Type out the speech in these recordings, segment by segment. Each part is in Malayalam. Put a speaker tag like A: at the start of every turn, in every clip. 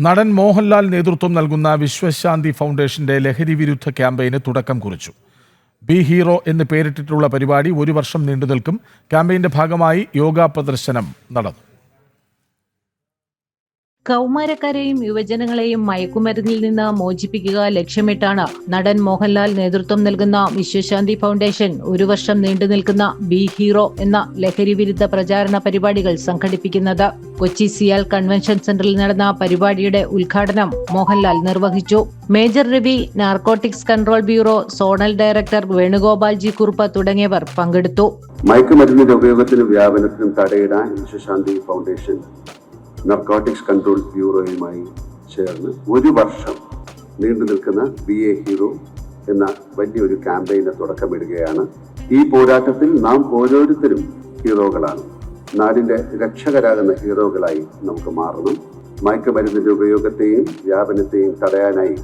A: നടൻ മോഹൻലാൽ നേതൃത്വം നൽകുന്ന വിശ്വശാന്തി ഫൗണ്ടേഷന്റെ ലഹരി വിരുദ്ധ ക്യാമ്പയിന് തുടക്കം കുറിച്ചു. ബി ഹീറോ എന്ന് പേരിട്ടിട്ടുള്ള പരിപാടി 1 വർഷം നീണ്ടുനിൽക്കും. ക്യാമ്പയിന്റെ ഭാഗമായി യോഗ പ്രദർശനം നടന്നു.
B: കൗമാരക്കാരെയും യുവജനങ്ങളെയും മയക്കുമരുന്നിൽ നിന്ന് മോചിപ്പിക്കുക ലക്ഷ്യമിട്ടാണ് നടൻ മോഹൻലാൽ നേതൃത്വം നൽകുന്ന വിശ്വശാന്തി ഫൗണ്ടേഷൻ 1 വർഷം നീണ്ടുനിൽക്കുന്ന ബി ഹീറോ എന്ന ലഹരി വിരുദ്ധ പ്രചാരണ പരിപാടികൾ സംഘടിപ്പിക്കുന്നത്. കൊച്ചി സിയാൽ കൺവെൻഷൻ സെന്ററിൽ നടന്ന പരിപാടിയുടെ ഉദ്ഘാടനം മോഹൻലാൽ നിർവഹിച്ചു. Major Ravi, narcotics control bureau zonal director Venugopalji Kurup തുടങ്ങിയവർ പങ്കെടുത്തു.
C: മയക്കുമരുന്നിന്റെ ഉപയോഗത്തിനും വ്യാപനത്തിനും തടയിടാൻ വിശ്വശാന്തി ഫൗണ്ടേഷൻ നാർക്കോട്ടിക്സ് കൺട്രോൾ ബ്യൂറോയുമായി ചേർന്ന് 1 വർഷം നീണ്ടു നിൽക്കുന്ന ബി എ ഹീറോ എന്ന വലിയൊരു ക്യാമ്പയിന് തുടക്കമിടുകയാണ്. ഈ പോരാട്ടത്തിൽ നാം ഓരോരുത്തരും ഹീറോകളാണ്. നാടിന്റെ രക്ഷകരാകുന്ന ഹീറോകളായി നമുക്ക് മാറണം. മയക്കുമരുന്നിന്റെ ഉപയോഗത്തെയും വ്യാപനത്തെയും തടയാനായി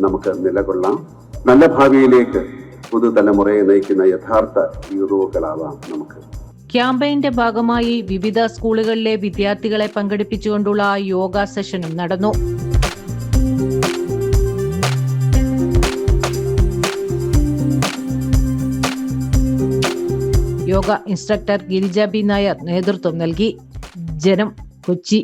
C: നമുക്ക് നിലകൊള്ളാം. നല്ല ഭാവിയിലേക്ക് പുതുതലമുറയെ നയിക്കുന്ന യഥാർത്ഥ ഹീറോകളാവാം നമുക്ക്.
B: ക്യാമ്പയിന്റെ ഭാഗമായി വിവിധ സ്കൂളുകളിലെ വിദ്യാർത്ഥികളെ പങ്കെടുപ്പിച്ചുകൊണ്ടുള്ള യോഗ സെഷനും നടന്നു. യോഗ ഇൻസ്ട്രക്ടർ ഗിരിജ ബി നായർ നേതൃത്വം നൽകി. ജനം, കൊച്ചി.